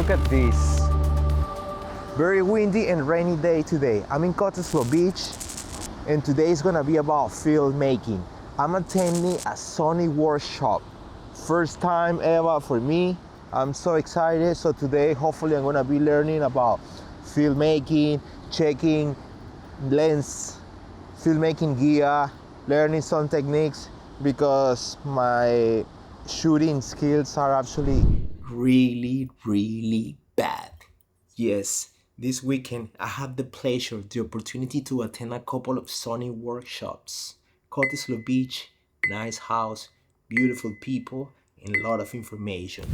Look at this. Very windy and rainy day today. I'm in Cottesloe Beach and today is gonna be about filmmaking. I'm attending a Sony workshop. First time ever for me. I'm so excited. So today hopefully I'm gonna be learning about filmmaking, checking lens, filmmaking gear, learning some techniques because my shooting skills are actually really bad. Yes, this weekend I had the pleasure, the opportunity to attend a couple of Sony workshops. Cottesloe Beach, nice house, beautiful people, and a lot of information.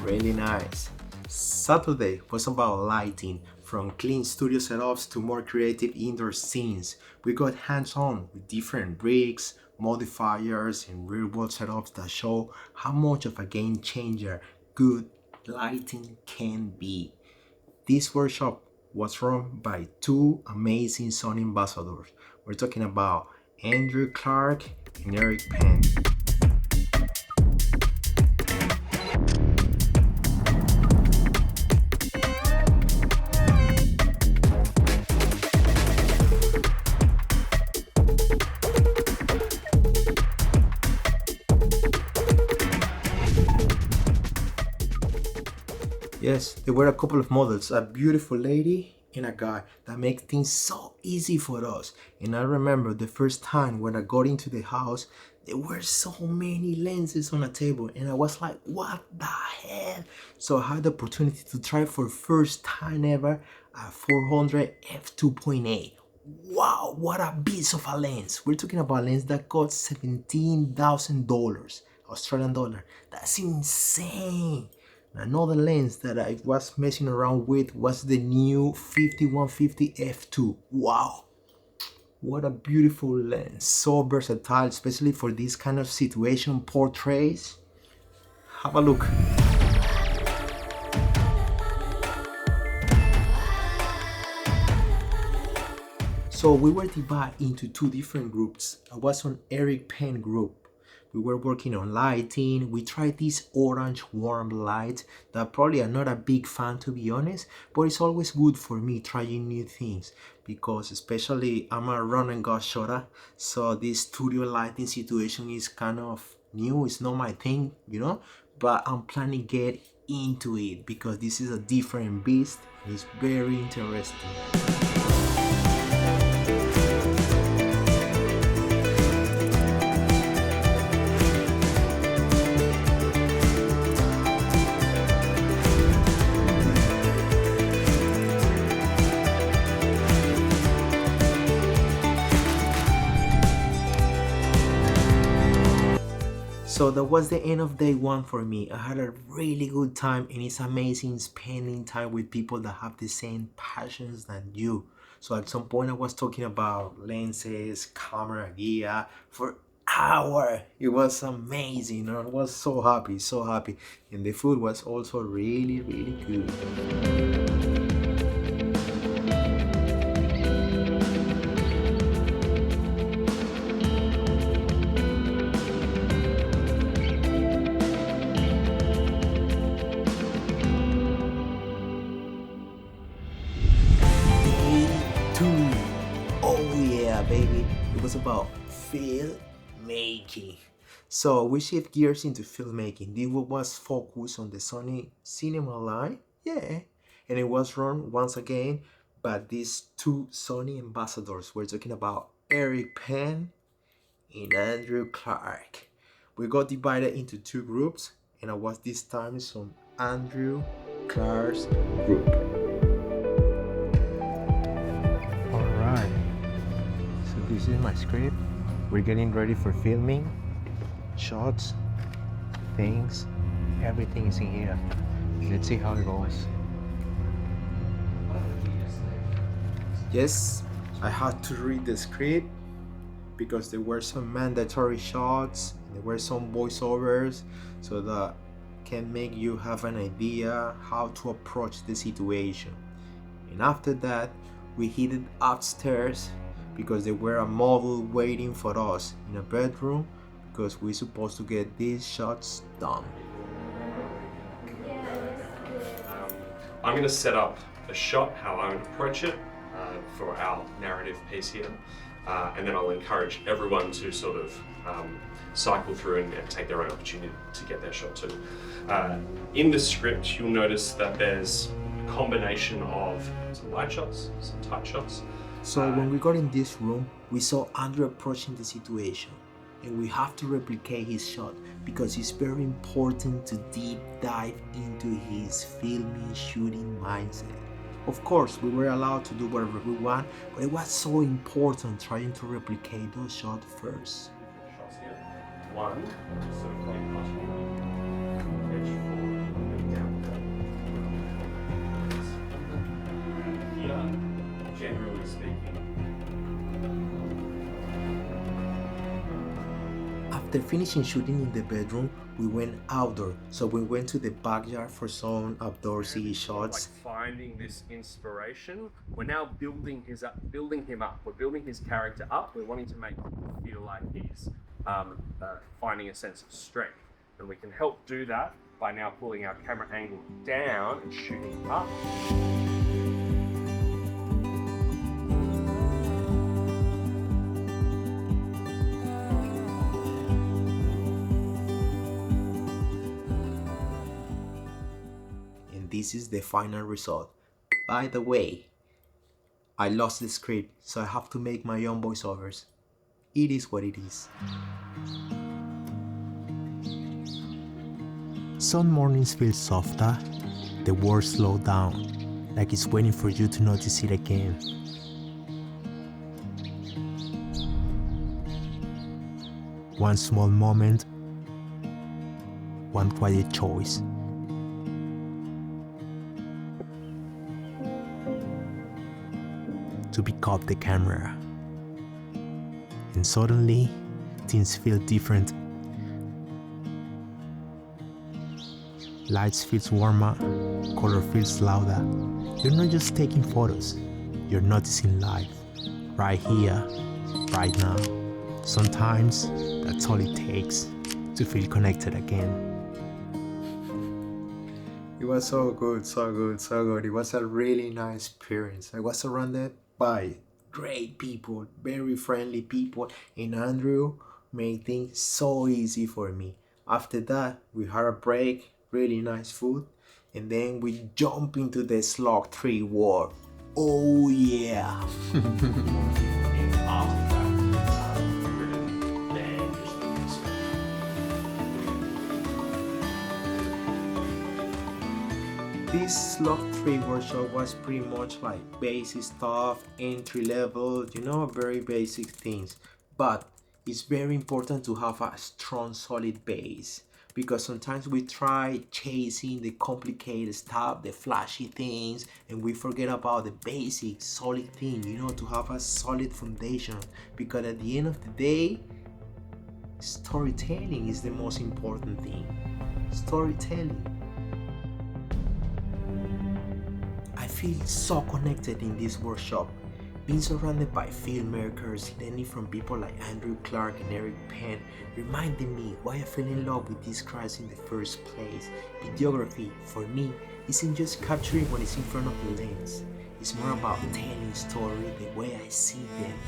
Really nice. Saturday was about lighting, from clean studio setups to more creative indoor scenes. We got hands-on with different rigs, modifiers, and real-world setups that show how much of a game changer good lighting can be. This workshop was run by two amazing Sony ambassadors. We're talking about Clarke and Peng. Yes, there were a couple of models, a beautiful lady and a guy that make things so easy for us. And I remember the first time when I got into the house, there were so many lenses on a table and I was like, what the hell? So I had the opportunity to try for first time ever a 400 f2.8. Wow, what a piece of a lens. We're talking about a lens that cost $17,000 Australian dollar. That's insane. Another lens that I was messing around with was the new 5150 f2. Wow, what a beautiful lens, so versatile, especially for this kind of situation, portraits. Have a look. So we were divided into two different groups. I was on Peng group. We were working on lighting. We tried this orange warm light that probably I'm not a big fan, to be honest, but it's always good for me trying new things because especially I'm a run and gun shooter, so this studio lighting situation is kind of new. It's not my thing, you know, but I'm planning to get into it because this is a different beast. It's very interesting. So that was the end of day one for me. I had a really good time and it's amazing spending time with people that have the same passions than you. So at some point I was talking about lenses, camera gear for hours. It was amazing. I was so happy. And the food was also really good. Baby, it was about filmmaking. So we shift gears into filmmaking. This was focused on the Sony Cinema Line, yeah, and it was run once again by these two Sony ambassadors. We're talking about Peng and Clarke. We got divided into two groups, and I was this time from Clarke's group. This is my script. We're getting ready for filming, shots, things, everything is in here. Let's see how it goes. Yes, I had to read the script because there were some mandatory shots, there were some voiceovers, so that can make you have an idea how to approach the situation. And after that, we headed upstairs because there were a model waiting for us in a bedroom because we're supposed to get these shots done. I'm going to set up a shot, how I would approach it for our narrative piece here, and then I'll encourage everyone to sort of cycle through and take their own opportunity to get their shot too. In the script, you'll notice that there's a combination of some light shots, some tight shots. So when we got in this room, we saw Andrew approaching the situation, and we have to replicate his shot because it's very important to deep dive into his filming, shooting mindset. Of course, we were allowed to do whatever we want, but it was so important trying to replicate those shots first. Shots here. One, sort of like edge forward, down. Here, generally speaking. After finishing shooting in the bedroom, we went outdoor. So we went to the backyard for some outdoorsy shots. Like finding this inspiration, we're now building him up. We're building his character up. We're wanting to make him feel like he's finding a sense of strength, and we can help do that by now pulling our camera angle down and shooting up. This is the final result. By the way, I lost the script, so I have to make my own voiceovers. It is what it is. Some mornings feel softer, the world slows down, like it's waiting for you to notice it again. One small moment, one quiet choice. To pick up the camera, and suddenly things feel different. Lights feels warmer, color feels louder. You're not just taking photos, you're noticing life right here, right now. Sometimes that's all it takes to feel connected again. It was so good, so good, so good. It was a really nice experience. I was surrounded by great people, very friendly people, and Andrew made things so easy for me. After that, we had a break, really nice food, and then we jump into the Slug 3 war. Oh yeah! This Slug 3 workshop was pretty much like basic stuff, entry level, very basic things. But it's very important to have a strong, solid base, because sometimes we try chasing the complicated stuff, the flashy things, and we forget about the basic, solid thing, to have a solid foundation. Because at the end of the day, storytelling is the most important thing. Storytelling. I feel so connected in this workshop, being surrounded by filmmakers, learning from people like Andrew, Clarke, and Peng, reminded me why I fell in love with these cars in the first place. Videography, for me, isn't just capturing what is in front of the lens. It's more about telling story the way I see them,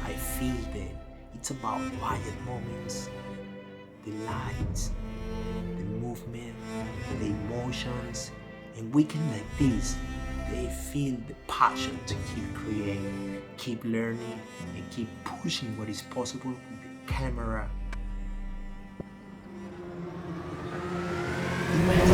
I feel them. It's about quiet moments, the lights, the movement, the emotions, and weekends like this, they feel the passion to keep creating, keep learning, and keep pushing what is possible with the camera. Imagine